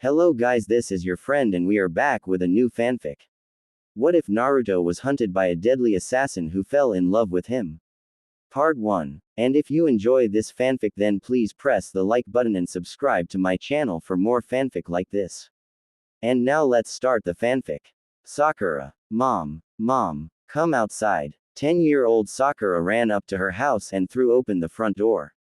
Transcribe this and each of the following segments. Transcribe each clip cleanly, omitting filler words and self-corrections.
Hello guys, this is your friend and we are back with a new fanfic. What if Naruto was hunted by a deadly assassin who fell in love with him? Part 1. And if you enjoy this fanfic then please press the like button and subscribe to my channel for more fanfic like this. And now let's start the fanfic. Sakura. Mom, come outside. 10-year-old Sakura ran up to her house and threw open the front door.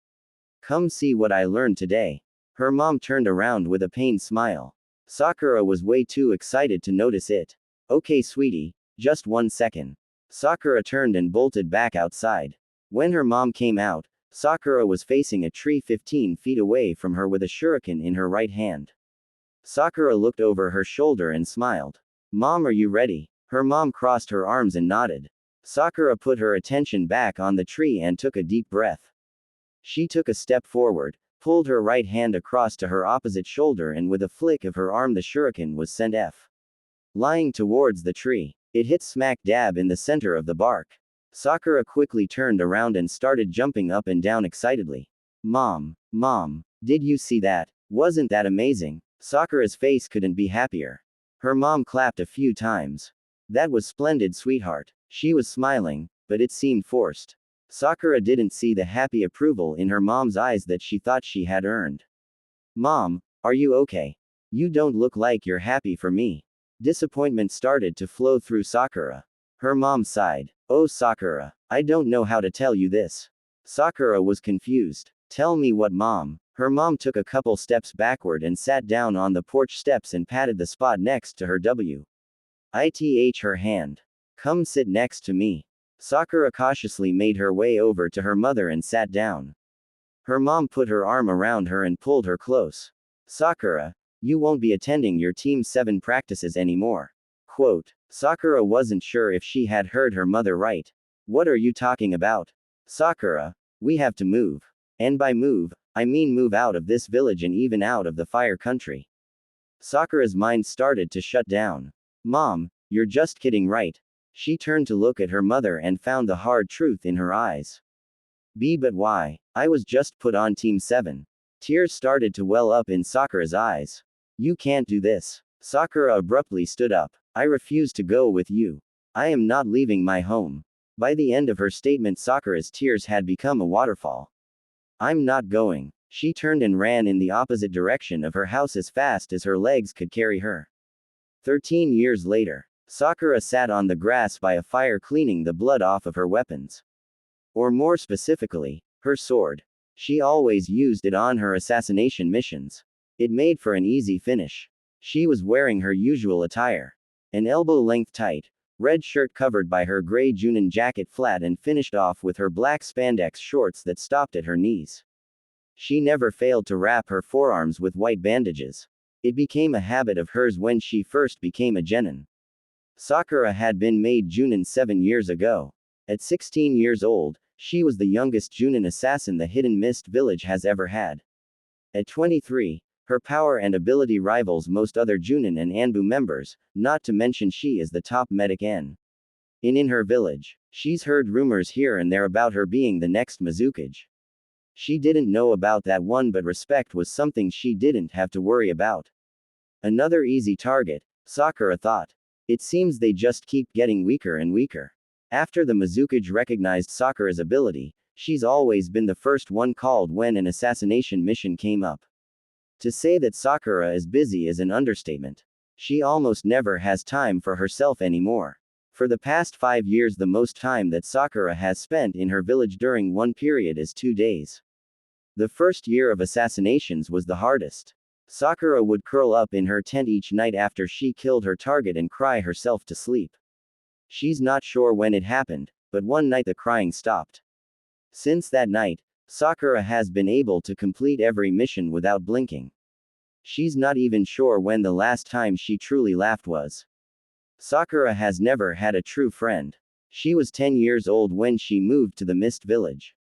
Come see what I learned today. Her mom turned around with a pained smile. Sakura was way too excited to notice it. Okay sweetie, just 1 second. Sakura turned and bolted back outside. When her mom came out, Sakura was facing a tree 15 feet away from her with a shuriken in her right hand. Sakura looked over her shoulder and smiled. Mom, are you ready? Her mom crossed her arms and nodded. Sakura put her attention back on the tree and took a deep breath. She took a step forward, pulled her right hand across to her opposite shoulder and with a flick of her arm the shuriken was sent lying towards the tree. It hit smack dab in the center of the bark. Sakura quickly turned around and started jumping up and down excitedly. Mom, did you see that? Wasn't that amazing? Sakura's face couldn't be happier. Her mom clapped a few times. That was splendid, sweetheart. She was smiling, but it seemed forced. Sakura didn't see the happy approval in her mom's eyes that she thought she had earned. Mom, are you okay? You don't look like you're happy for me. Disappointment started to flow through Sakura. Her mom sighed. Oh Sakura, I don't know how to tell you this. Sakura was confused. Tell me what, Mom. Her mom took a couple steps backward and sat down on the porch steps and patted the spot next to her her hand. Come sit next to me. Sakura cautiously made her way over to her mother and sat down. Her mom put her arm around her and pulled her close. Sakura, you won't be attending your Team 7 practices anymore. Quote. Sakura wasn't sure if she had heard her mother right. What are you talking about? Sakura, we have to move. And by move, I mean move out of this village and even out of the fire country. Sakura's mind started to shut down. Mom, you're just kidding, right? She turned to look at her mother and found the hard truth in her eyes. But why? I was just put on Team 7. Tears started to well up in Sakura's eyes. You can't do this. Sakura abruptly stood up. I refuse to go with you. I am not leaving my home. By the end of her statement, Sakura's tears had become a waterfall. I'm not going. She turned and ran in the opposite direction of her house as fast as her legs could carry her. 13 years later, Sakura sat on the grass by a fire cleaning the blood off of her weapons. Or more specifically, her sword. She always used it on her assassination missions. It made for an easy finish. She was wearing her usual attire. An elbow-length tight, red shirt covered by her gray Junin jacket flat and finished off with her black spandex shorts that stopped at her knees. She never failed to wrap her forearms with white bandages. It became a habit of hers when she first became a genin. Sakura had been made Junin 7 years ago. At 16 years old, she was the youngest Junin assassin the Hidden Mist village has ever had. At 23, her power and ability rivals most other Junin and Anbu members, not to mention she is the top medic in her village. She's heard rumors here and there about her being the next Mizukage. She didn't know about that one, but respect was something she didn't have to worry about. Another easy target, Sakura thought. It seems they just keep getting weaker and weaker. After the Mizukage recognized Sakura's ability, she's always been the first one called when an assassination mission came up. To say that Sakura is busy is an understatement. She almost never has time for herself anymore. For the past 5 years, the most time that Sakura has spent in her village during one period is 2 days. The first year of assassinations was the hardest. Sakura would curl up in her tent each night after she killed her target and cry herself to sleep. She's not sure when it happened, but one night the crying stopped. Since that night, Sakura has been able to complete every mission without blinking. She's not even sure when the last time she truly laughed was. Sakura has never had a true friend. She was 10 years old when she moved to the Mist Village.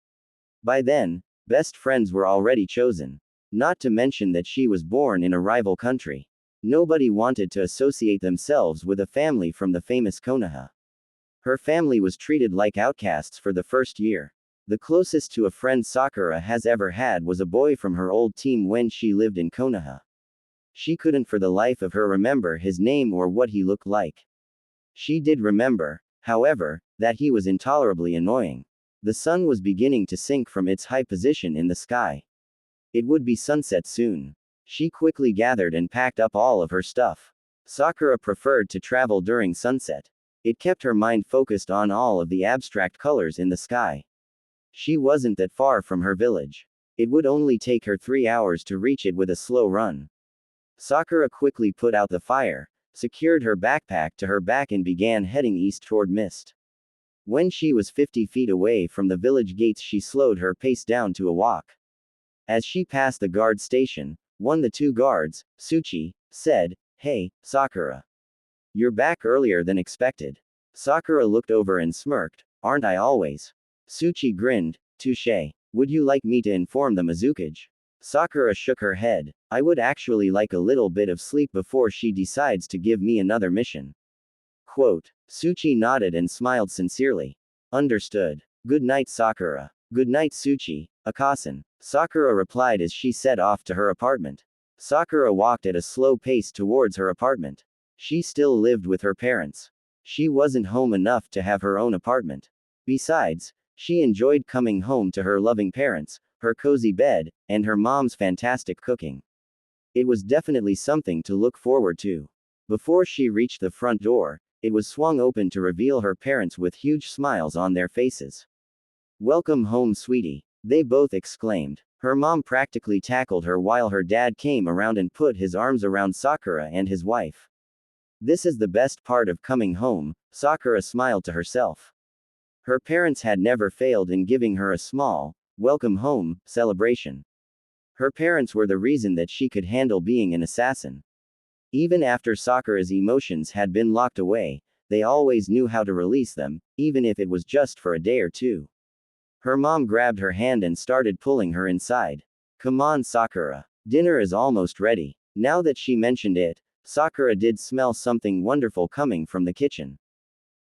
By then, best friends were already chosen. Not to mention that she was born in a rival country. Nobody wanted to associate themselves with a family from the famous Konoha. Her family was treated like outcasts for the first year. The closest to a friend Sakura has ever had was a boy from her old team when she lived in Konoha. She couldn't for the life of her remember his name or what he looked like. She did remember, however, that he was intolerably annoying. The sun was beginning to sink from its high position in the sky. It would be sunset soon. She quickly gathered and packed up all of her stuff. Sakura preferred to travel during sunset. It kept her mind focused on all of the abstract colors in the sky. She wasn't that far from her village. It would only take her 3 hours to reach it with a slow run. Sakura quickly put out the fire, secured her backpack to her back and began heading east toward Mist. When she was 50 feet away from the village gates, she slowed her pace down to a walk. As she passed the guard station, one of the two guards, Tsuchi, said, "Hey, Sakura. You're back earlier than expected." Sakura looked over and smirked. "Aren't I always?" Tsuchi grinned. "Touché. Would you like me to inform the Mizukage?" Sakura shook her head. "I would actually like a little bit of sleep before she decides to give me another mission." Quote. Tsuchi nodded and smiled sincerely. "Understood. Good night, Sakura." "Good night, Tsuchi, Akasan," Sakura replied as she set off to her apartment. Sakura walked at a slow pace towards her apartment. She still lived with her parents. She wasn't home enough to have her own apartment. Besides, she enjoyed coming home to her loving parents, her cozy bed, and her mom's fantastic cooking. It was definitely something to look forward to. Before she reached the front door, it was swung open to reveal her parents with huge smiles on their faces. "Welcome home, sweetie," they both exclaimed. Her mom practically tackled her while her dad came around and put his arms around Sakura and his wife. This is the best part of coming home, Sakura smiled to herself. Her parents had never failed in giving her a small, welcome home, celebration. Her parents were the reason that she could handle being an assassin. Even after Sakura's emotions had been locked away, they always knew how to release them, even if it was just for a day or two. Her mom grabbed her hand and started pulling her inside. "Come on, Sakura. Dinner is almost ready." Now that she mentioned it, Sakura did smell something wonderful coming from the kitchen.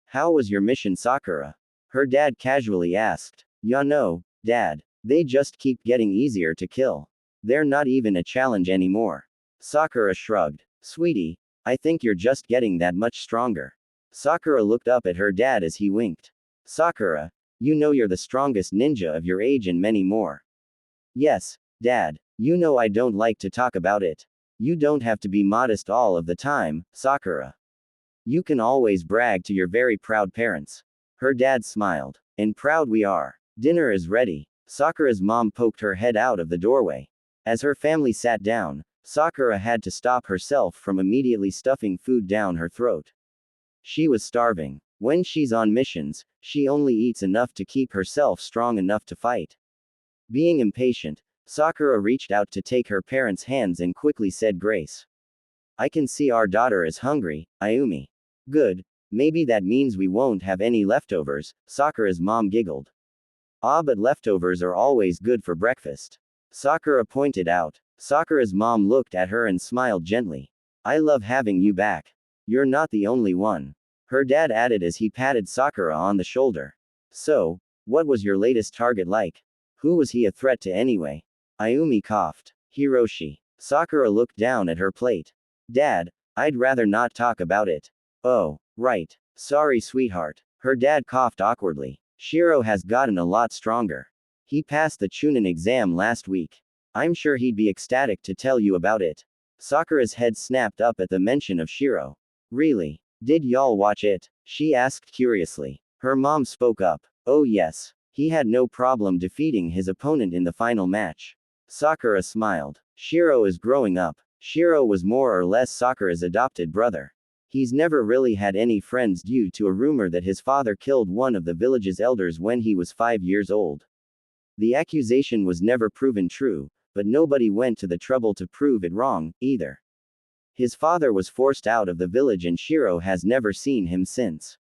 "How was your mission, Sakura?" her dad casually asked. "Ya know, Dad, they just keep getting easier to kill. They're not even a challenge anymore." Sakura shrugged. "Sweetie, I think you're just getting that much stronger." Sakura looked up at her dad as he winked. "Sakura, you know you're the strongest ninja of your age and many more." "Yes, Dad, you know I don't like to talk about it." "You don't have to be modest all of the time, Sakura. You can always brag to your very proud parents." Her dad smiled. "And proud we are. Dinner is ready." Sakura's mom poked her head out of the doorway. As her family sat down, Sakura had to stop herself from immediately stuffing food down her throat. She was starving. When she's on missions, she only eats enough to keep herself strong enough to fight. Being impatient, Sakura reached out to take her parents' hands and quickly said grace. "I can see our daughter is hungry, Ayumi." "Good. Maybe that means we won't have any leftovers," Sakura's mom giggled. "Ah, but leftovers are always good for breakfast," Sakura pointed out. Sakura's mom looked at her and smiled gently. "I love having you back. You're not the only one," her dad added as he patted Sakura on the shoulder. "So, what was your latest target like? Who was he a threat to anyway?" Ayumi coughed. "Hiroshi." Sakura looked down at her plate. "Dad, I'd rather not talk about it." "Oh, right. Sorry, sweetheart." Her dad coughed awkwardly. "Shiro has gotten a lot stronger. He passed the Chunin exam last week. I'm sure he'd be ecstatic to tell you about it." Sakura's head snapped up at the mention of Shiro. "Really? Did y'all watch it?" she asked curiously. Her mom spoke up. "Oh yes. He had no problem defeating his opponent in the final match." Sakura smiled. "Shiro is growing up." Shiro was more or less Sakura's adopted brother. He's never really had any friends due to a rumor that his father killed one of the village's elders when he was 5 years old. The accusation was never proven true, but nobody went to the trouble to prove it wrong, either. His father was forced out of the village and Shiro has never seen him since.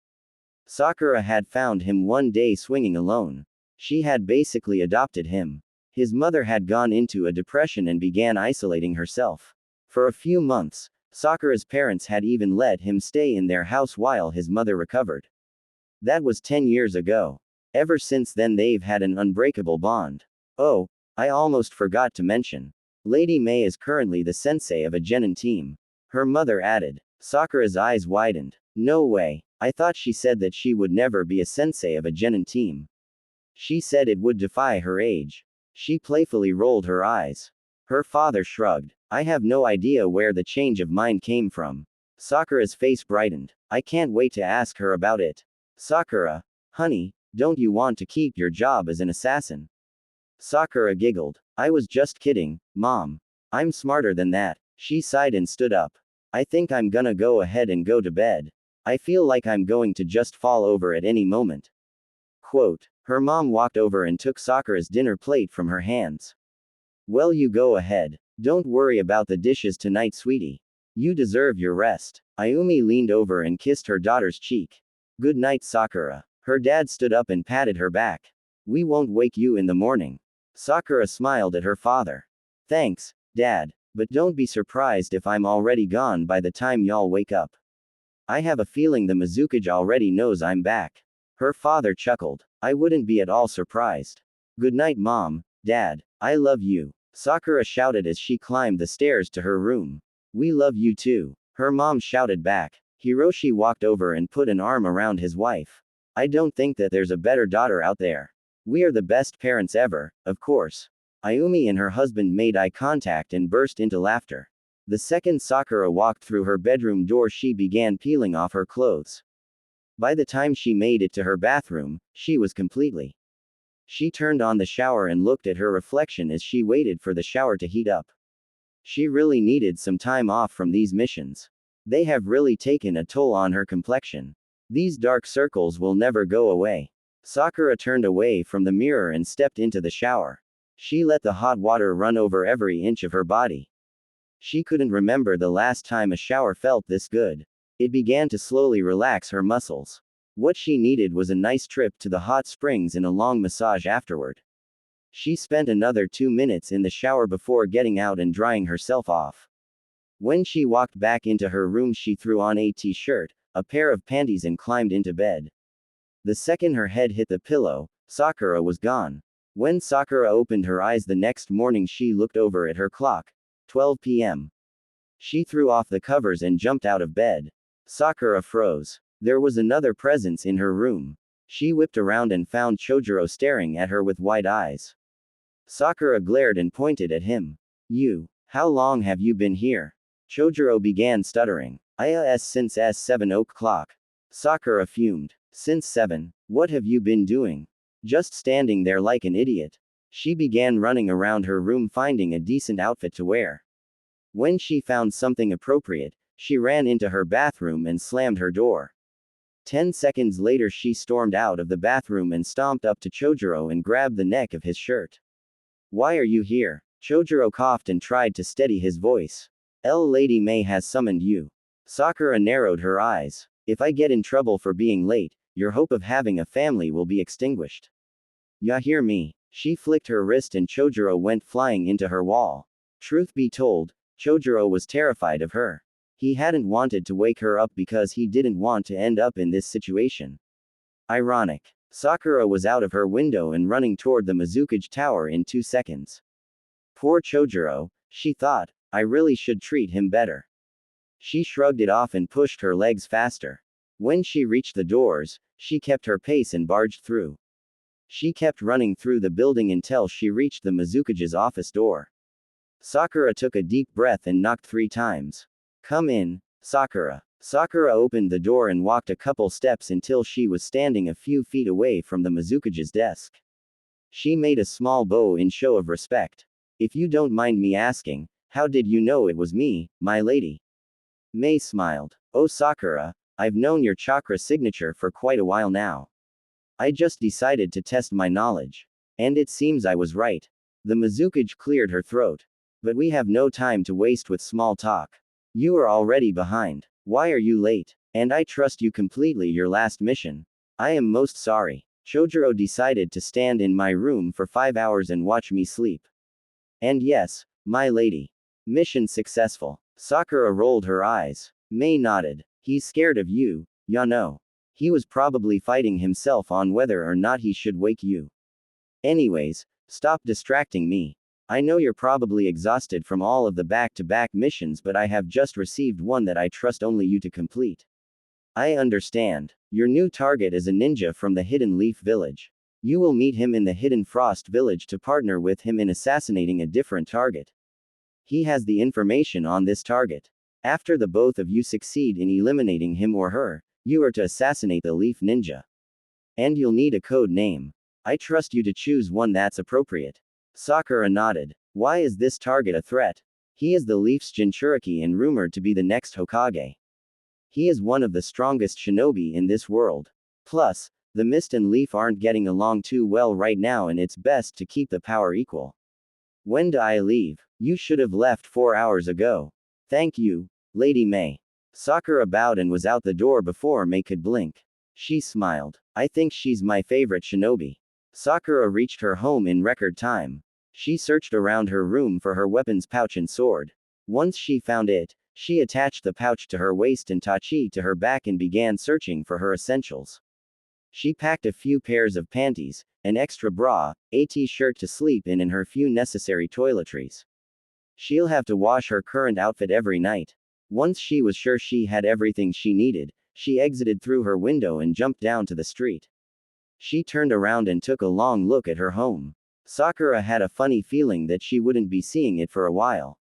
Sakura had found him one day swinging alone. She had basically adopted him. His mother had gone into a depression and began isolating herself. For a few months, Sakura's parents had even let him stay in their house while his mother recovered. That was 10 years ago. Ever since then they've had an unbreakable bond. Oh, I almost forgot to mention. Lady May is currently the sensei of a genin team. Her mother added. Sakura's eyes widened. No way. I thought she said that she would never be a sensei of a genin team. She said it would defy her age. She playfully rolled her eyes. Her father shrugged. I have no idea where the change of mind came from. Sakura's face brightened. I can't wait to ask her about it. Sakura, honey, don't you want to keep your job as an assassin? Sakura giggled. I was just kidding, Mom. I'm smarter than that. She sighed and stood up. I think I'm gonna go ahead and go to bed. I feel like I'm going to just fall over at any moment. Quote. Her mom walked over and took Sakura's dinner plate from her hands. Well, you go ahead. Don't worry about the dishes tonight, sweetie. You deserve your rest. Ayumi leaned over and kissed her daughter's cheek. Good night, Sakura. Her dad stood up and patted her back. We won't wake you in the morning. Sakura smiled at her father. Thanks, Dad, but don't be surprised if I'm already gone by the time y'all wake up. I have a feeling the Mizukage already knows I'm back. Her father chuckled. I wouldn't be at all surprised. Good night, Mom, Dad. I love you. Sakura shouted as she climbed the stairs to her room. We love you too. Her mom shouted back. Hiroshi walked over and put an arm around his wife. I don't think that there's a better daughter out there. We are the best parents ever, of course. Ayumi and her husband made eye contact and burst into laughter. The second Sakura walked through her bedroom door, she began peeling off her clothes. By the time she made it to her bathroom, she was completely. She turned on the shower and looked at her reflection as she waited for the shower to heat up. She really needed some time off from these missions. They have really taken a toll on her complexion. These dark circles will never go away. Sakura turned away from the mirror and stepped into the shower. She let the hot water run over every inch of her body. She couldn't remember the last time a shower felt this good. It began to slowly relax her muscles. What she needed was a nice trip to the hot springs and a long massage afterward. She spent another 2 minutes in the shower before getting out and drying herself off. When she walked back into her room, she threw on a t-shirt, a pair of panties, and climbed into bed. The second her head hit the pillow, Sakura was gone. When Sakura opened her eyes the next morning, she looked over at her clock. 12 p.m. She threw off the covers and jumped out of bed. Sakura froze. There was another presence in her room. She whipped around and found Chojuro staring at her with wide eyes. Sakura glared and pointed at him. You, how long have you been here? Chojuro began stuttering. Since 7 o'clock. Sakura fumed. Since 7, what have you been doing? Just standing there like an idiot. She began running around her room finding a decent outfit to wear. When she found something appropriate, she ran into her bathroom and slammed her door. 10 seconds later, she stormed out of the bathroom and stomped up to Chojuro and grabbed the neck of his shirt. Why are you here? Chojuro coughed and tried to steady his voice. Lady May has summoned you. Sakura narrowed her eyes. If I get in trouble for being late, your hope of having a family will be extinguished. Ya hear me? She flicked her wrist and Chojuro went flying into her wall. Truth be told, Chojuro was terrified of her. He hadn't wanted to wake her up because he didn't want to end up in this situation. Ironic. Sakura was out of her window and running toward the Mizukage Tower in 2 seconds. Poor Chojuro, she thought, I really should treat him better. She shrugged it off and pushed her legs faster. When she reached the doors, she kept her pace and barged through. She kept running through the building until she reached the Mizukage's office door. Sakura took a deep breath and knocked 3 times. Come in, Sakura. Sakura opened the door and walked a couple steps until she was standing a few feet away from the Mizukage's desk. She made a small bow in show of respect. If you don't mind me asking, how did you know it was me, my lady? May smiled. Oh Sakura, I've known your chakra signature for quite a while now. I just decided to test my knowledge. And it seems I was right. The Mizukage cleared her throat. But we have no time to waste with small talk. You are already behind. Why are you late? And I trust you completely your last mission. I am most sorry. Chojuro decided to stand in my room for 5 hours and watch me sleep. And yes, my lady. Mission successful. Sakura rolled her eyes. May nodded. He's scared of you, ya know. He was probably fighting himself on whether or not he should wake you. Anyways, stop distracting me. I know you're probably exhausted from all of the back-to-back missions, but I have just received one that I trust only you to complete. I understand. Your new target is a ninja from the Hidden Leaf Village. You will meet him in the Hidden Frost Village to partner with him in assassinating a different target. He has the information on this target. After the both of you succeed in eliminating him or her, you are to assassinate the Leaf Ninja. And you'll need a code name. I trust you to choose one that's appropriate. Sakura nodded. Why is this target a threat? He is the Leaf's Jinchuriki and rumored to be the next Hokage. He is one of the strongest shinobi in this world. Plus, the Mist and Leaf aren't getting along too well right now, and it's best to keep the power equal. When do I leave? You should have left 4 hours ago. Thank you, Lady May. Sakura bowed and was out the door before May could blink. She smiled. I think she's my favorite shinobi. Sakura reached her home in record time. She searched around her room for her weapons pouch and sword. Once she found it, she attached the pouch to her waist and tachi to her back and began searching for her essentials. She packed a few pairs of panties, an extra bra, a t-shirt to sleep in, and her few necessary toiletries. She'll have to wash her current outfit every night. Once she was sure she had everything she needed, she exited through her window and jumped down to the street. She turned around and took a long look at her home. Sakura had a funny feeling that she wouldn't be seeing it for a while.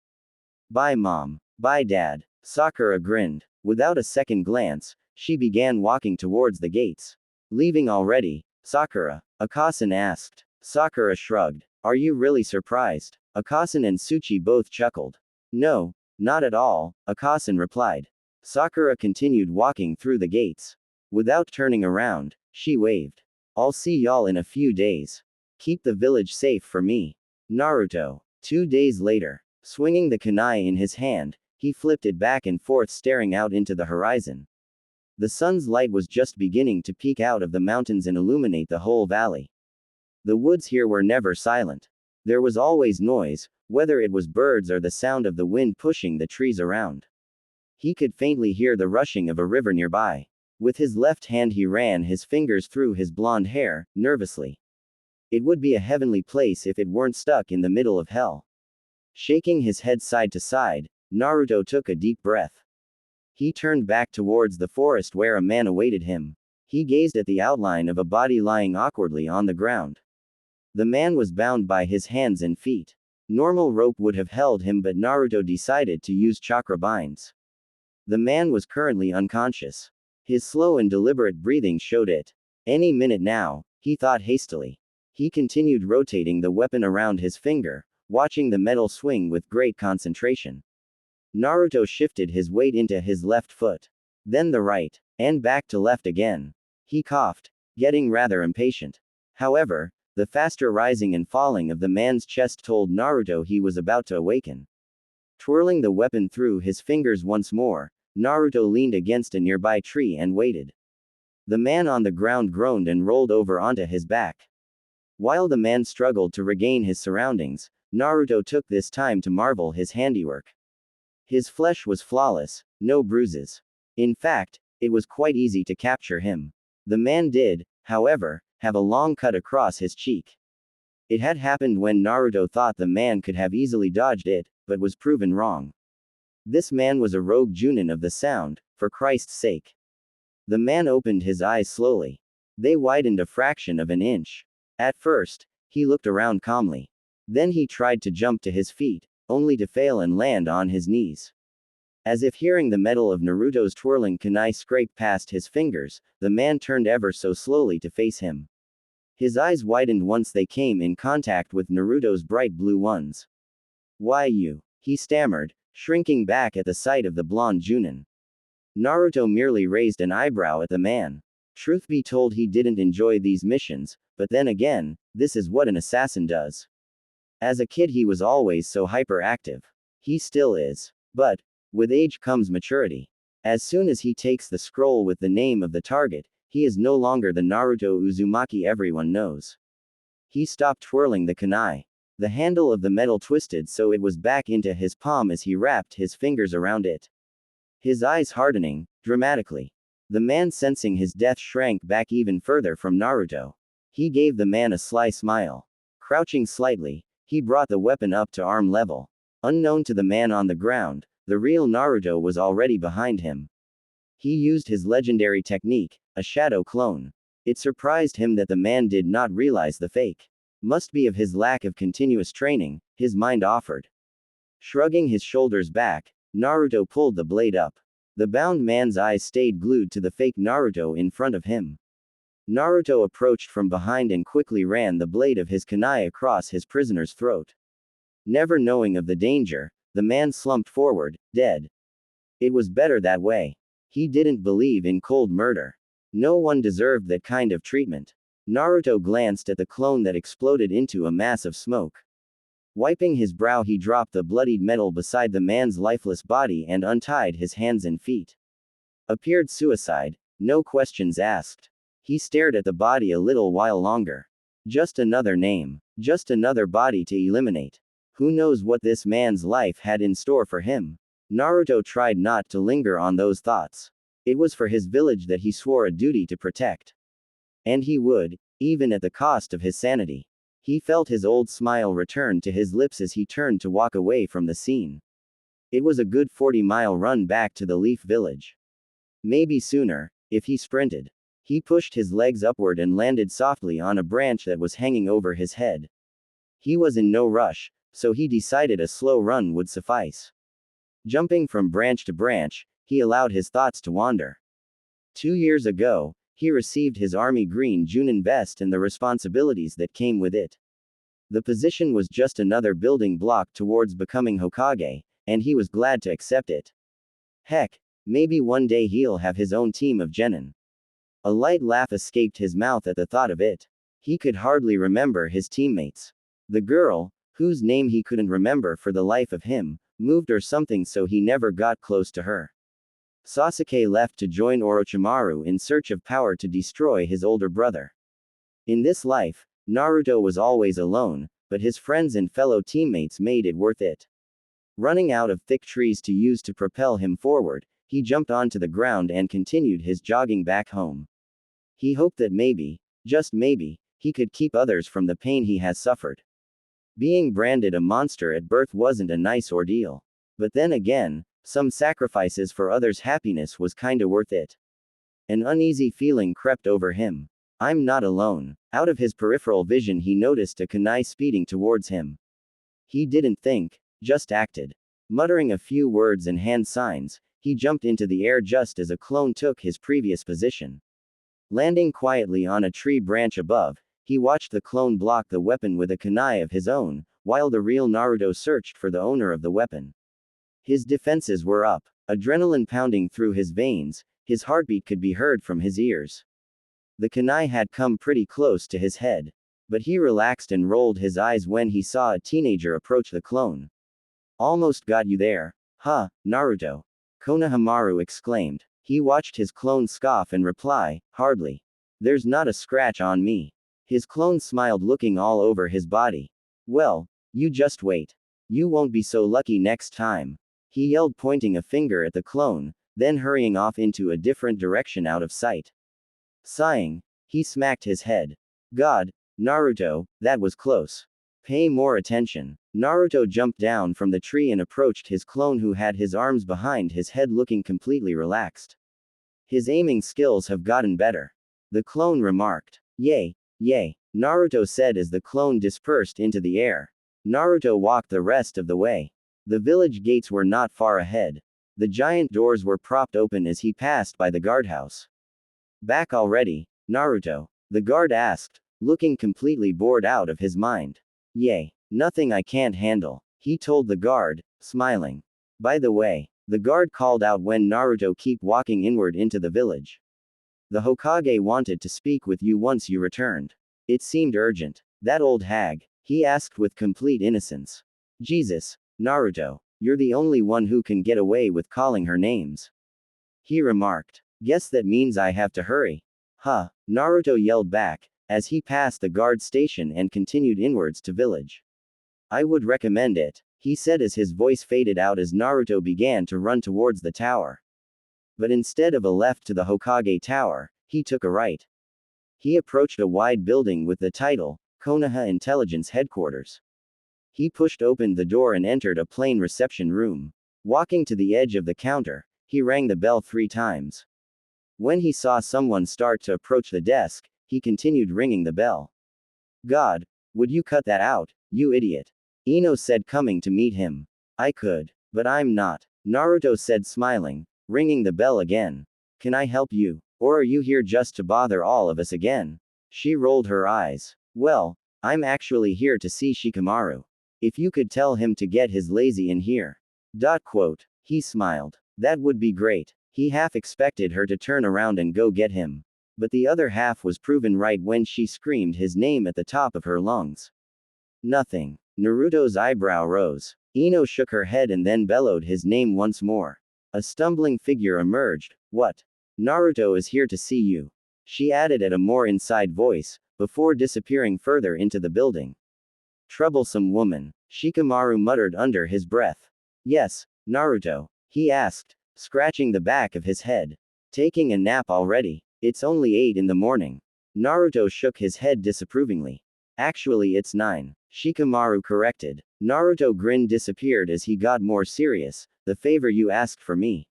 Bye, Mom. Bye, Dad. Sakura grinned. Without a second glance, she began walking towards the gates. Leaving already, Sakura? Akasan asked. Sakura shrugged. Are you really surprised? Akasan and Tsuchi both chuckled. No, not at all, Akasan replied. Sakura continued walking through the gates. Without turning around, she waved. I'll see y'all in a few days. Keep the village safe for me. Naruto. 2 days later. Swinging the kunai in his hand, he flipped it back and forth, staring out into the horizon. The sun's light was just beginning to peek out of the mountains and illuminate the whole valley. The woods here were never silent. There was always noise, whether it was birds or the sound of the wind pushing the trees around. He could faintly hear the rushing of a river nearby. With his left hand he ran his fingers through his blonde hair, nervously. It would be a heavenly place if it weren't stuck in the middle of hell. Shaking his head side to side, Naruto took a deep breath. He turned back towards the forest where a man awaited him. He gazed at the outline of a body lying awkwardly on the ground. The man was bound by his hands and feet. Normal rope would have held him, but Naruto decided to use chakra binds. The man was currently unconscious. His slow and deliberate breathing showed it. Any minute now, he thought hastily. He continued rotating the weapon around his finger, watching the metal swing with great concentration. Naruto shifted his weight into his left foot. Then the right, and back to left again. He coughed, getting rather impatient. However, the faster rising and falling of the man's chest told Naruto he was about to awaken. Twirling the weapon through his fingers once more, Naruto leaned against a nearby tree and waited. The man on the ground groaned and rolled over onto his back. While the man struggled to regain his surroundings, Naruto took this time to marvel his handiwork. His flesh was flawless, no bruises. In fact, it was quite easy to capture him. The man did, however, have a long cut across his cheek. It had happened when Naruto thought the man could have easily dodged it, but was proven wrong. This man was a rogue Junin of the sound, for Christ's sake. The man opened his eyes slowly. They widened a fraction of an inch. At first, he looked around calmly. Then he tried to jump to his feet, only to fail and land on his knees. As if hearing the metal of Naruto's twirling kunai scrape past his fingers, the man turned ever so slowly to face him. His eyes widened once they came in contact with Naruto's bright blue ones. Why you? He stammered, shrinking back at the sight of the blonde Junin. Naruto merely raised an eyebrow at the man. Truth be told, he didn't enjoy these missions, but then again, this is what an assassin does. As a kid he was always so hyperactive. He still is. But, with age comes maturity. As soon as he takes the scroll with the name of the target, he is no longer the Naruto Uzumaki everyone knows. He stopped twirling the kunai. The handle of the metal twisted so it was back into his palm as he wrapped his fingers around it. His eyes hardening, dramatically. The man, sensing his death, shrank back even further from Naruto. He gave the man a sly smile. Crouching slightly, He brought the weapon up to arm level. Unknown to the man on the ground, the real Naruto was already behind him. He used his legendary technique, a shadow clone. It surprised him that the man did not realize the fake. Must be of his lack of continuous training, his mind offered. Shrugging his shoulders back, Naruto pulled the blade up. The bound man's eyes stayed glued to the fake Naruto in front of him. Naruto approached from behind and quickly ran the blade of his kunai across his prisoner's throat. Never knowing of the danger, the man slumped forward, dead. It was better that way. He didn't believe in cold murder. No one deserved that kind of treatment. Naruto glanced at the clone that exploded into a mass of smoke. Wiping his brow, he dropped the bloodied metal beside the man's lifeless body and untied his hands and feet. Appeared suicide, no questions asked. He stared at the body a little while longer. Just another name. Just another body to eliminate. Who knows what this man's life had in store for him? Naruto tried not to linger on those thoughts. It was for his village that he swore a duty to protect. And he would, even at the cost of his sanity. He felt his old smile return to his lips as he turned to walk away from the scene. It was a good 40-mile run back to the Leaf Village. Maybe sooner, if he sprinted. He pushed his legs upward and landed softly on a branch that was hanging over his head. He was in no rush, so he decided a slow run would suffice. Jumping from branch to branch, he allowed his thoughts to wander. 2 years ago, he received his army green Junin vest and the responsibilities that came with it. The position was just another building block towards becoming Hokage, and he was glad to accept it. Heck, maybe one day he'll have his own team of genin. A light laugh escaped his mouth at the thought of it. He could hardly remember his teammates. The girl, whose name he couldn't remember for the life of him, moved or something, so he never got close to her. Sasuke left to join Orochimaru in search of power to destroy his older brother. In this life, Naruto was always alone, but his friends and fellow teammates made it worth it. Running out of thick trees to use to propel him forward, he jumped onto the ground and continued his jogging back home. He hoped that maybe, just maybe, he could keep others from the pain he has suffered. Being branded a monster at birth wasn't a nice ordeal. But then again, some sacrifices for others' happiness was kinda worth it. An uneasy feeling crept over him. I'm not alone. Out of his peripheral vision he noticed a kunai speeding towards him. He didn't think, just acted. Muttering a few words and hand signs, he jumped into the air just as a clone took his previous position. Landing quietly on a tree branch above, he watched the clone block the weapon with a kunai of his own, while the real Naruto searched for the owner of the weapon. His defenses were up, adrenaline pounding through his veins, his heartbeat could be heard from his ears. The kunai had come pretty close to his head, but he relaxed and rolled his eyes when he saw a teenager approach the clone. Almost got you there, huh, Naruto? Konohamaru exclaimed. He watched his clone scoff and reply, hardly. There's not a scratch on me. His clone smiled, looking all over his body. Well, you just wait. You won't be so lucky next time. He yelled, pointing a finger at the clone, then hurrying off into a different direction out of sight. Sighing, he smacked his head. God, Naruto, that was close. Pay more attention. Naruto jumped down from the tree and approached his clone, who had his arms behind his head, looking completely relaxed. His aiming skills have gotten better. The clone remarked. Yay, yay, Naruto said as the clone dispersed into the air. Naruto walked the rest of the way. The village gates were not far ahead. The giant doors were propped open as he passed by the guardhouse. Back already, Naruto? The guard asked, looking completely bored out of his mind. Yay. Nothing I can't handle, he told the guard, smiling. By the way, the guard called out when Naruto kept walking inward into the village. The Hokage wanted to speak with you once you returned. It seemed urgent. That old hag? He asked with complete innocence. Jesus, Naruto, you're the only one who can get away with calling her names. He remarked. Guess that means I have to hurry. Huh, Naruto yelled back, as he passed the guard station and continued inwards to village. I would recommend it, he said as his voice faded out as Naruto began to run towards the tower. But instead of a left to the Hokage Tower, he took a right. He approached a wide building with the title, Konoha Intelligence Headquarters. He pushed open the door and entered a plain reception room. Walking to the edge of the counter, he rang the bell 3 times. When he saw someone start to approach the desk, he continued ringing the bell. God, would you cut that out, you idiot? Ino said, coming to meet him. I could, but I'm not, Naruto said, smiling, ringing the bell again. Can I help you? Or are you here just to bother all of us again? She rolled her eyes. Well, I'm actually here to see Shikamaru. If you could tell him to get his lazy in here. He smiled. That would be great. He half expected her to turn around and go get him. But the other half was proven right when she screamed his name at the top of her lungs. Nothing. Naruto's eyebrow rose. Ino shook her head and then bellowed his name once more. A stumbling figure emerged. What? Naruto is here to see you. She added at a more inside voice, before disappearing further into the building. Troublesome woman, Shikamaru muttered under his breath. Yes, Naruto, he asked, scratching the back of his head. Taking a nap already? It's only 8 in the morning. Naruto shook his head disapprovingly. Actually, it's 9, Shikamaru corrected. Naruto grin disappeared as he got more serious. The favor you asked for me.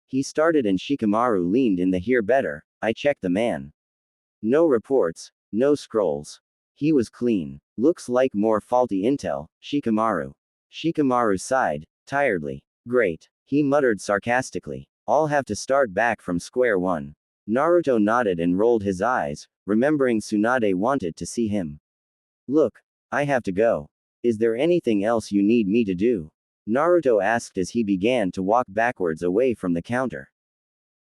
He started and Shikamaru leaned in the hear better. I checked the man. No reports, no scrolls. He was clean. Looks like more faulty intel, Shikamaru. Shikamaru sighed, tiredly. Great. He muttered sarcastically. I'll have to start back from square one. Naruto nodded and rolled his eyes, remembering Tsunade wanted to see him. Look, I have to go. Is there anything else you need me to do? Naruto asked as he began to walk backwards away from the counter.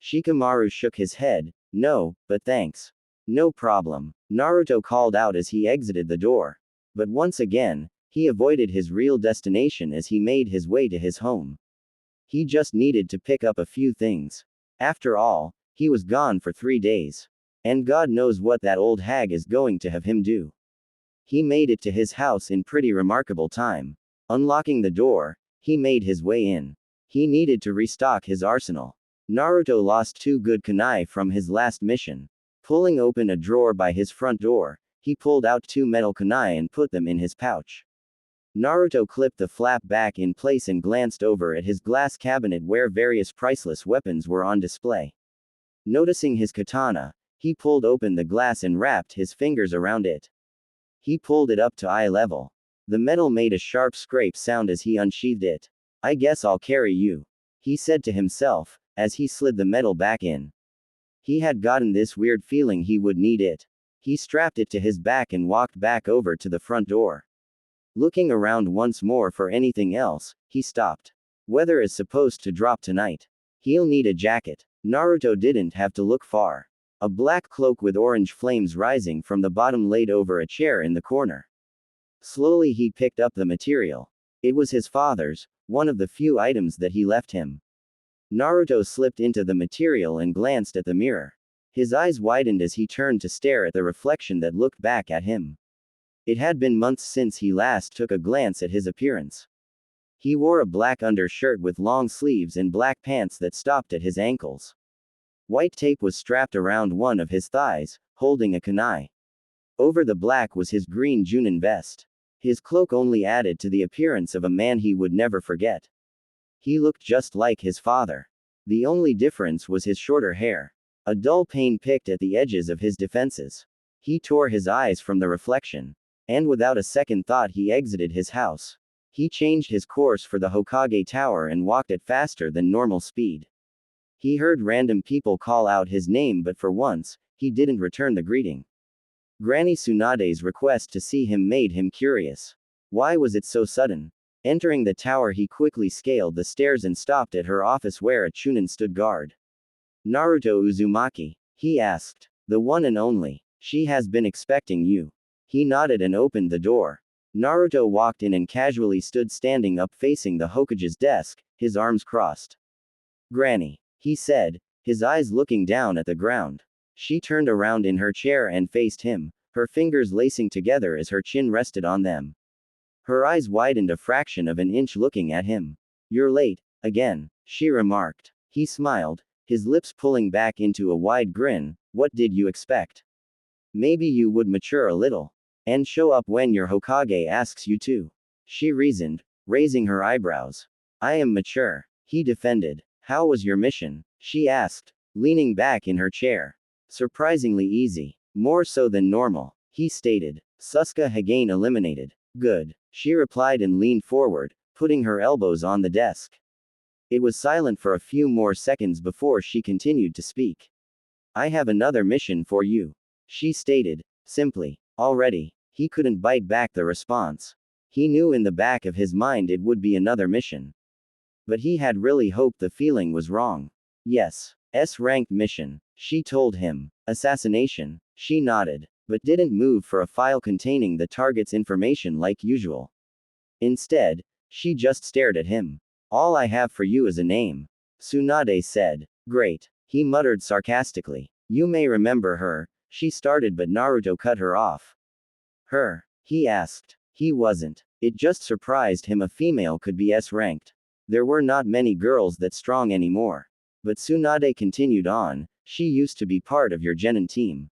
Shikamaru shook his head. No, but thanks. No problem, Naruto called out as he exited the door. But once again, he avoided his real destination as he made his way to his home. He just needed to pick up a few things. After all, he was gone for 3 days. And God knows what that old hag is going to have him do. He made it to his house in pretty remarkable time. Unlocking the door, he made his way in. He needed to restock his arsenal. Naruto lost 2 good kunai from his last mission. Pulling open a drawer by his front door, he pulled out 2 metal kunai and put them in his pouch. Naruto clipped the flap back in place and glanced over at his glass cabinet where various priceless weapons were on display. Noticing his katana, he pulled open the glass and wrapped his fingers around it. He pulled it up to eye level. The metal made a sharp scrape sound as he unsheathed it. I guess I'll carry you, he said to himself, as he slid the metal back in. He had gotten this weird feeling he would need it. He strapped it to his back and walked back over to the front door. Looking around once more for anything else, he stopped. Weather is supposed to drop tonight. He'll need a jacket. Naruto didn't have to look far. A black cloak with orange flames rising from the bottom laid over a chair in the corner. Slowly he picked up the material. It was his father's, one of the few items that he left him. Naruto slipped into the material and glanced at the mirror. His eyes widened as he turned to stare at the reflection that looked back at him. It had been months since he last took a glance at his appearance. He wore a black undershirt with long sleeves and black pants that stopped at his ankles. White tape was strapped around one of his thighs, holding a kunai. Over the black was his green Junin vest. His cloak only added to the appearance of a man he would never forget. He looked just like his father. The only difference was his shorter hair. A dull pain picked at the edges of his defenses. He tore his eyes from the reflection. And without a second thought he exited his house. He changed his course for the Hokage Tower and walked at faster than normal speed. He heard random people call out his name, but for once, he didn't return the greeting. Granny Tsunade's request to see him made him curious. Why was it so sudden? Entering the tower, he quickly scaled the stairs and stopped at her office where a Chunin stood guard. Naruto Uzumaki, he asked. The one and only. She has been expecting you. He nodded and opened the door. Naruto walked in and casually stood standing up facing the Hokage's desk, his arms crossed. Granny, he said, his eyes looking down at the ground. She turned around in her chair and faced him, her fingers lacing together as her chin rested on them. Her eyes widened a fraction of an inch looking at him. You're late, again, she remarked. He smiled, his lips pulling back into a wide grin. What did you expect? Maybe you would mature a little. And show up when your Hokage asks you to. she reasoned, raising her eyebrows. I am mature, he defended. How was your mission? She asked, leaning back in her chair. Surprisingly easy. More so than normal, he stated. Suska Hagane eliminated. Good, she replied and leaned forward, putting her elbows on the desk. It was silent for a few more seconds before she continued to speak. I have another mission for you, she stated, simply. Already, he couldn't bite back the response. He knew in the back of his mind it would be another mission. But he had really hoped the feeling was wrong. Yes, S-ranked mission, she told him. Assassination, she nodded, but didn't move for a file containing the target's information like usual. Instead, she just stared at him. All I have for you is a name, Tsunade said. Great, he muttered sarcastically. You may remember her, she started but Naruto cut her off. Her? He asked. He wasn't. It just surprised him a female could be S-ranked. There were not many girls that strong anymore. But Tsunade continued on, she used to be part of your genin team.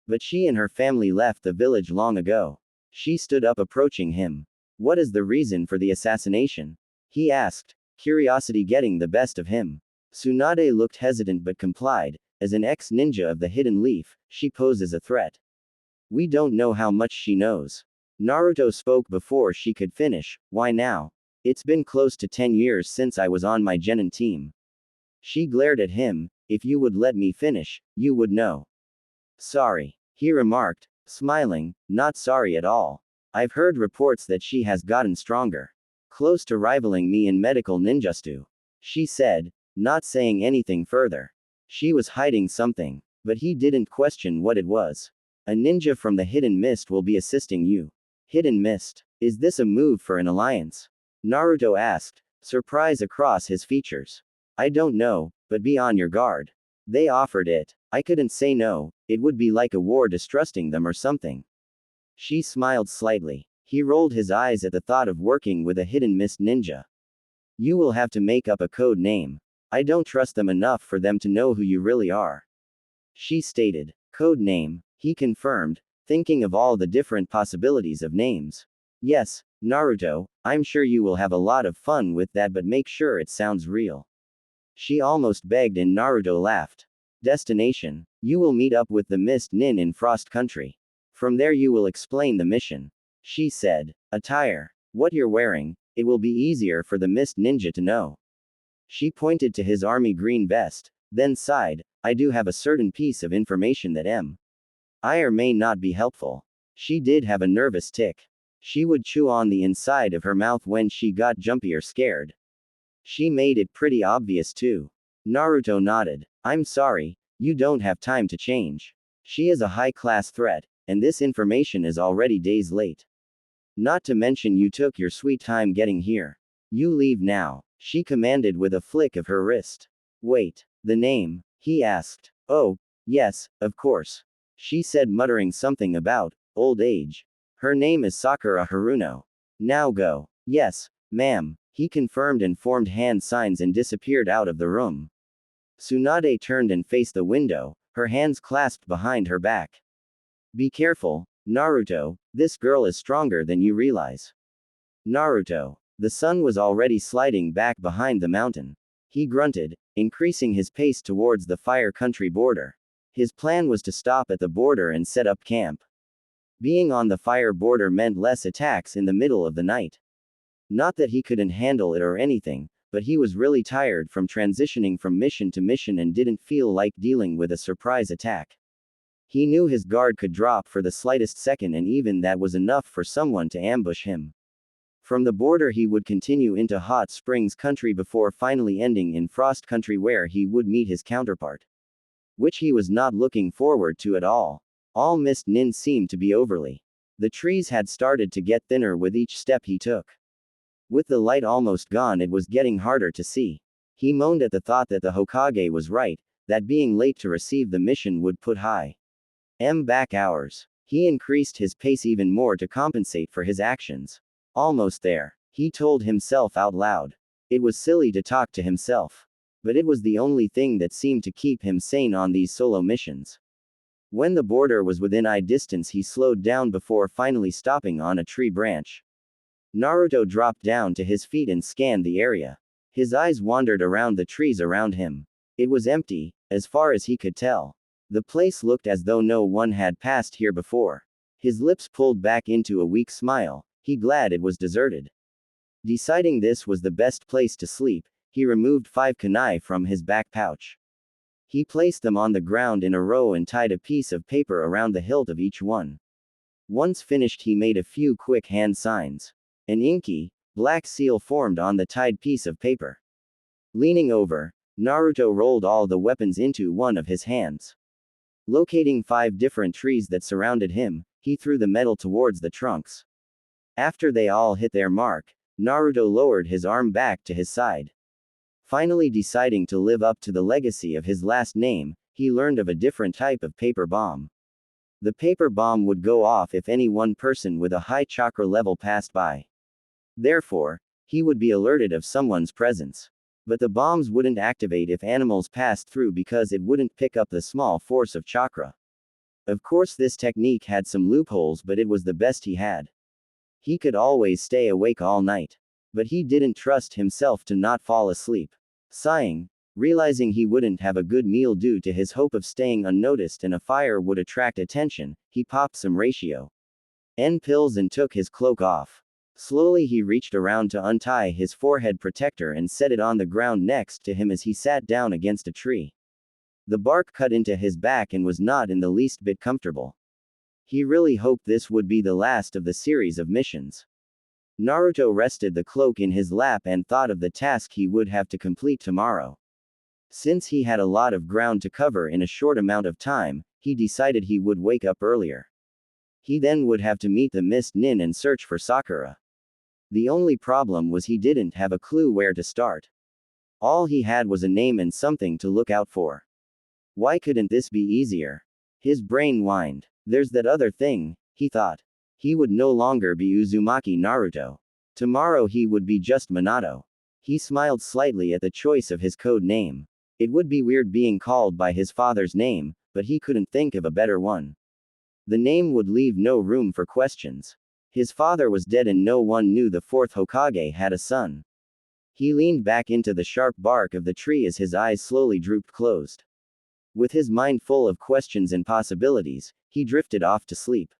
But she and her family left the village long ago. She stood up approaching him. What is the reason for the assassination? He asked, curiosity getting the best of him. Tsunade looked hesitant but complied. As an ex-ninja of the Hidden Leaf, she poses a threat. We don't know how much she knows. Naruto spoke before she could finish. Why now? It's been close to 10 years since I was on my genin team. She glared at him. If you would let me finish, you would know. Sorry, he remarked, smiling. Not sorry at all. I've heard reports that she has gotten stronger. Close to rivaling me in medical ninjutsu. She said, not saying anything further. She was hiding something, but he didn't question what it was. A ninja from the Hidden Mist will be assisting you. Hidden Mist? Is this a move for an alliance? Naruto asked, surprise across his features. I don't know, but be on your guard. They offered it. I couldn't say no, it would be like a war distrusting them or something. She smiled slightly. He rolled his eyes at the thought of working with a Hidden Mist ninja. You will have to make up a code name. I don't trust them enough for them to know who you really are. She stated. Code name, he confirmed, thinking of all the different possibilities of names. Yes, Naruto, I'm sure you will have a lot of fun with that, but make sure it sounds real. She almost begged and Naruto laughed. Destination, you will meet up with the Mist Nin in Frost Country. From there you will explain the mission. She said. Attire. What you're wearing, it will be easier for the Mist Ninja to know. She pointed to his army green vest, then sighed. I do have a certain piece of information that I or may not be helpful. She did have a nervous tick. She would chew on the inside of her mouth when she got jumpy or scared. She made it pretty obvious too. Naruto nodded. I'm sorry, you don't have time to change. She is a high-class threat, and this information is already days late. Not to mention you took your sweet time getting here. You leave now, she commanded with a flick of her wrist. Wait, the name? He asked. Oh, yes, of course. She said, muttering something about old age. Her name is Sakura Haruno. Now go. Yes, ma'am, he confirmed and formed hand signs and disappeared out of the room. Tsunade turned and faced the window, her hands clasped behind her back. Be careful, Naruto, this girl is stronger than you realize. Naruto. The sun was already sliding back behind the mountain. He grunted, increasing his pace towards the Fire Country border. His plan was to stop at the border and set up camp. Being on the fire border meant less attacks in the middle of the night. Not that he couldn't handle it or anything, but he was really tired from transitioning from mission to mission and didn't feel like dealing with a surprise attack. He knew his guard could drop for the slightest second, and even that was enough for someone to ambush him. From the border he would continue into Hot Springs Country before finally ending in Frost Country, where he would meet his counterpart. Which he was not looking forward to at all. All Mist Nin seemed to be overly. The trees had started to get thinner with each step he took. With the light almost gone, it was getting harder to see. He moaned at the thought that the Hokage was right, that being late to receive the mission would put back hours. He increased his pace even more to compensate for his actions. Almost there, he told himself out loud. It was silly to talk to himself. But it was the only thing that seemed to keep him sane on these solo missions. When the border was within eye distance, he slowed down before finally stopping on a tree branch. Naruto dropped down to his feet and scanned the area. His eyes wandered around the trees around him. It was empty, as far as he could tell. The place looked as though no one had passed here before. His lips pulled back into a weak smile. He glad it was deserted. Deciding this was the best place to sleep, he removed 5 kunai from his back pouch. He placed them on the ground in a row and tied a piece of paper around the hilt of each one. Once finished, he made a few quick hand signs. An inky, black seal formed on the tied piece of paper. Leaning over, Naruto rolled all the weapons into one of his hands. Locating 5 different trees that surrounded him, he threw the metal towards the trunks. After they all hit their mark, Naruto lowered his arm back to his side. Finally deciding to live up to the legacy of his last name, he learned of a different type of paper bomb. The paper bomb would go off if any one person with a high chakra level passed by. Therefore, he would be alerted of someone's presence. But the bombs wouldn't activate if animals passed through because it wouldn't pick up the small force of chakra. Of course, this technique had some loopholes, but it was the best he had. He could always stay awake all night. But he didn't trust himself to not fall asleep. Sighing, realizing he wouldn't have a good meal due to his hope of staying unnoticed and a fire would attract attention, he popped some ratio N pills and took his cloak off. Slowly he reached around to untie his forehead protector and set it on the ground next to him as he sat down against a tree. The bark cut into his back and was not in the least bit comfortable. He really hoped this would be the last of the series of missions. Naruto rested the cloak in his lap and thought of the task he would have to complete tomorrow. Since he had a lot of ground to cover in a short amount of time, he decided he would wake up earlier. He then would have to meet the Mist Nin and search for Sakura. The only problem was he didn't have a clue where to start. All he had was a name and something to look out for. Why couldn't this be easier? His brain whined. There's that other thing, he thought. He would no longer be Uzumaki Naruto. Tomorrow he would be just Minato. He smiled slightly at the choice of his code name. It would be weird being called by his father's name, but he couldn't think of a better one. The name would leave no room for questions. His father was dead and no one knew the 4th Hokage had a son. He leaned back into the sharp bark of the tree as his eyes slowly drooped closed. With his mind full of questions and possibilities, he drifted off to sleep.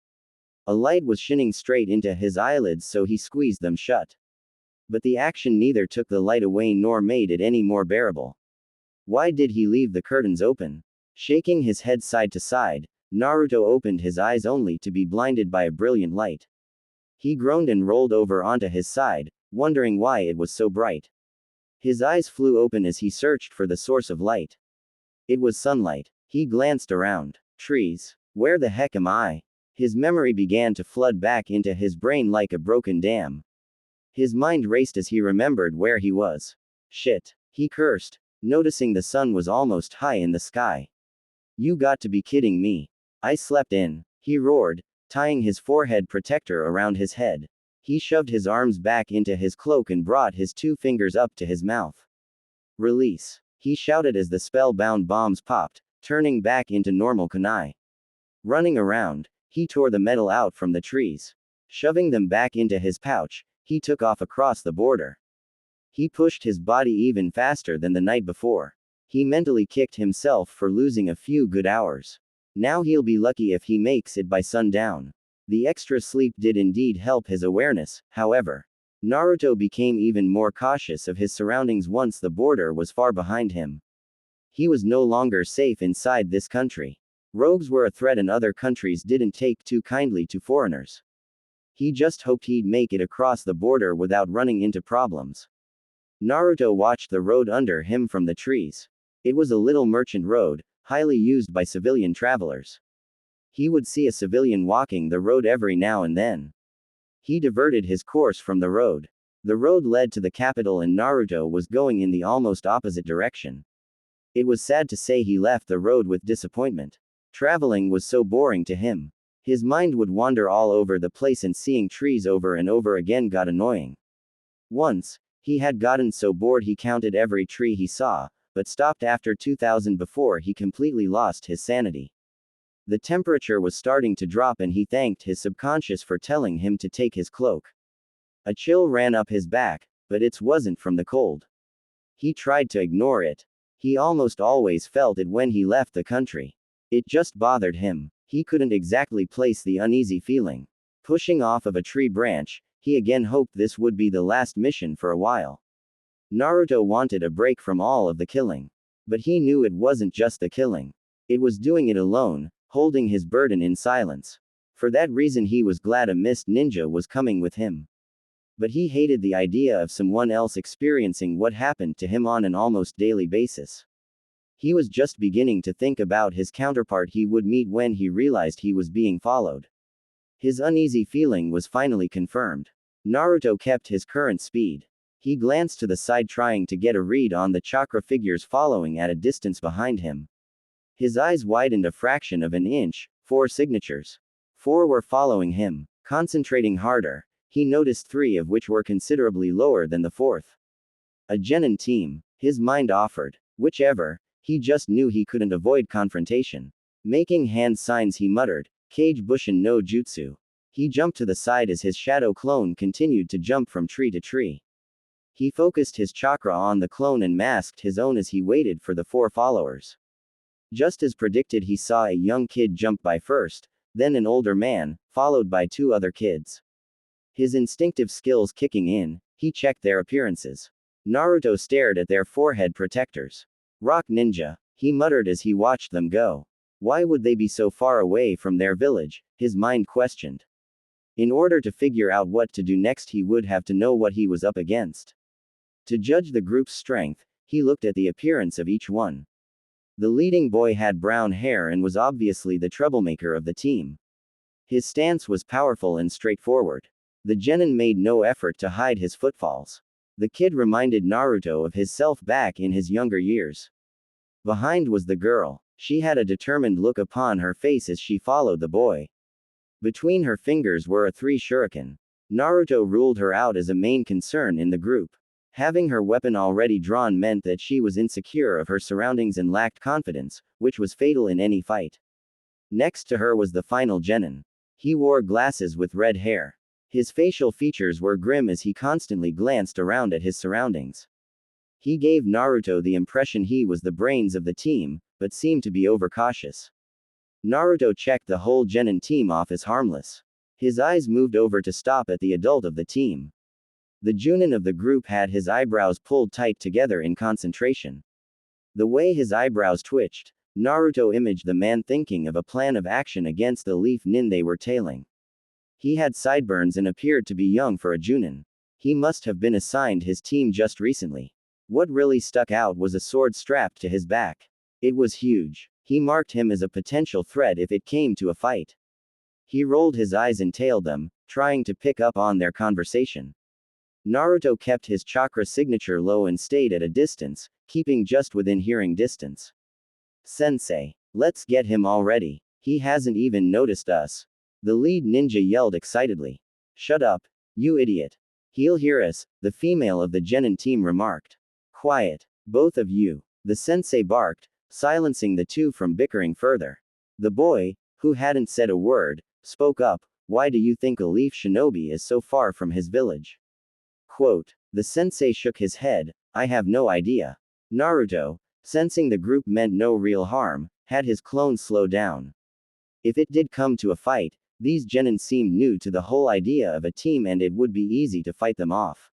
A light was shining straight into his eyelids, so he squeezed them shut. But the action neither took the light away nor made it any more bearable. Why did he leave the curtains open? Shaking his head side to side, Naruto opened his eyes only to be blinded by a brilliant light. He groaned and rolled over onto his side, wondering why it was so bright. His eyes flew open as he searched for the source of light. It was sunlight. He glanced around. Trees. Where the heck am I? His memory began to flood back into his brain like a broken dam. His mind raced as he remembered where he was. Shit. He cursed, noticing the sun was almost high in the sky. You got to be kidding me. I slept in. He roared, tying his forehead protector around his head. He shoved his arms back into his cloak and brought his 2 fingers up to his mouth. Release. He shouted as the spellbound bombs popped, turning back into normal kunai. Running around, he tore the metal out from the trees. Shoving them back into his pouch, he took off across the border. He pushed his body even faster than the night before. He mentally kicked himself for losing a few good hours. Now he'll be lucky if he makes it by sundown. The extra sleep did indeed help his awareness, however. Naruto became even more cautious of his surroundings once the border was far behind him. He was no longer safe inside this country. Rogues were a threat and other countries didn't take too kindly to foreigners. He just hoped he'd make it across the border without running into problems. Naruto watched the road under him from the trees. It was a little merchant road, highly used by civilian travelers. He would see a civilian walking the road every now and then. He diverted his course from the road. The road led to the capital and Naruto was going in the almost opposite direction. It was sad to say he left the road with disappointment. Traveling was so boring to him. His mind would wander all over the place and seeing trees over and over again got annoying. Once, he had gotten so bored he counted every tree he saw, but stopped after 2000 before he completely lost his sanity. The temperature was starting to drop and he thanked his subconscious for telling him to take his cloak. A chill ran up his back, but it wasn't from the cold. He tried to ignore it. He almost always felt it when he left the country. It just bothered him. He couldn't exactly place the uneasy feeling. Pushing off of a tree branch, he again hoped this would be the last mission for a while. Naruto wanted a break from all of the killing. But he knew it wasn't just the killing. It was doing it alone, holding his burden in silence. For that reason he was glad a mist ninja was coming with him. But he hated the idea of someone else experiencing what happened to him on an almost daily basis. He was just beginning to think about his counterpart he would meet when he realized he was being followed. His uneasy feeling was finally confirmed. Naruto kept his current speed. He glanced to the side trying to get a read on the chakra figures following at a distance behind him. His eyes widened a fraction of an inch. 4 signatures. 4 were following him. Concentrating harder, he noticed 3 of which were considerably lower than the 4th. A genin team. His mind offered. Whichever, he just knew he couldn't avoid confrontation. Making hand signs he muttered, Kage Bushin no Jutsu. He jumped to the side as his shadow clone continued to jump from tree to tree. He focused his chakra on the clone and masked his own as he waited for the 4 followers. Just as predicted, he saw a young kid jump by first, then an older man, followed by 2 other kids. His instinctive skills kicking in, he checked their appearances. Naruto stared at their forehead protectors. Rock ninja, he muttered as he watched them go. Why would they be so far away from their village? His mind questioned. In order to figure out what to do next, he would have to know what he was up against. To judge the group's strength, he looked at the appearance of each one. The leading boy had brown hair and was obviously the troublemaker of the team. His stance was powerful and straightforward. The genin made no effort to hide his footfalls. The kid reminded Naruto of his self back in his younger years. Behind was the girl. She had a determined look upon her face as she followed the boy. Between her fingers were 3 shuriken. Naruto ruled her out as a main concern in the group. Having her weapon already drawn meant that she was insecure of her surroundings and lacked confidence, which was fatal in any fight. Next to her was the final genin. He wore glasses with red hair. His facial features were grim as he constantly glanced around at his surroundings. He gave Naruto the impression he was the brains of the team, but seemed to be overcautious. Naruto checked the whole genin team off as harmless. His eyes moved over to stop at the adult of the team. The Junin of the group had his eyebrows pulled tight together in concentration. The way his eyebrows twitched, Naruto imaged the man thinking of a plan of action against the leaf nin they were tailing. He had sideburns and appeared to be young for a Junin. He must have been assigned his team just recently. What really stuck out was a sword strapped to his back. It was huge. He marked him as a potential threat if it came to a fight. He rolled his eyes and tailed them, trying to pick up on their conversation. Naruto kept his chakra signature low and stayed at a distance, keeping just within hearing distance. Sensei, let's get him already. He hasn't even noticed us. The lead ninja yelled excitedly. Shut up, you idiot. He'll hear us, the female of the genin team remarked. Quiet, both of you, the sensei barked, silencing the 2 from bickering further. The boy, who hadn't said a word, spoke up. Why do you think a leaf shinobi is so far from his village? Quote. The sensei shook his head. I have no idea. Naruto, sensing the group meant no real harm, had his clone slow down. If it did come to a fight, these genin seemed new to the whole idea of a team and it would be easy to fight them off.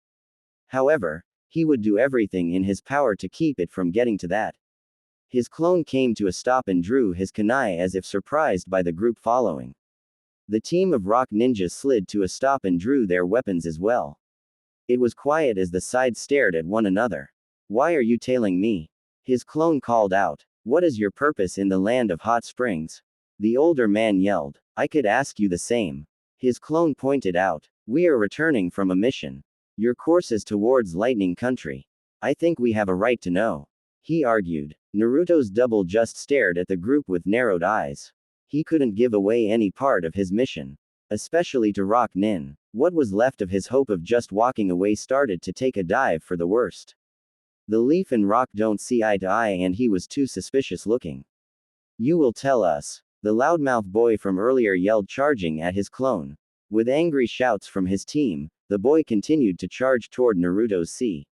However, he would do everything in his power to keep it from getting to that. His clone came to a stop and drew his kunai as if surprised by the group following. The team of rock ninjas slid to a stop and drew their weapons as well. It was quiet as the sides stared at one another. Why are you tailing me? His clone called out. What is your purpose in the land of hot springs? The older man yelled. I could ask you the same. His clone pointed out. We are returning from a mission. Your course is towards Lightning Country. I think we have a right to know. He argued. Naruto's double just stared at the group with narrowed eyes. He couldn't give away any part of his mission. Especially to Rock Nin. What was left of his hope of just walking away started to take a dive for the worst. The leaf and rock don't see eye to eye and he was too suspicious looking. You will tell us. The loudmouth boy from earlier yelled, charging at his clone. With angry shouts from his team, the boy continued to charge toward Naruto's sea.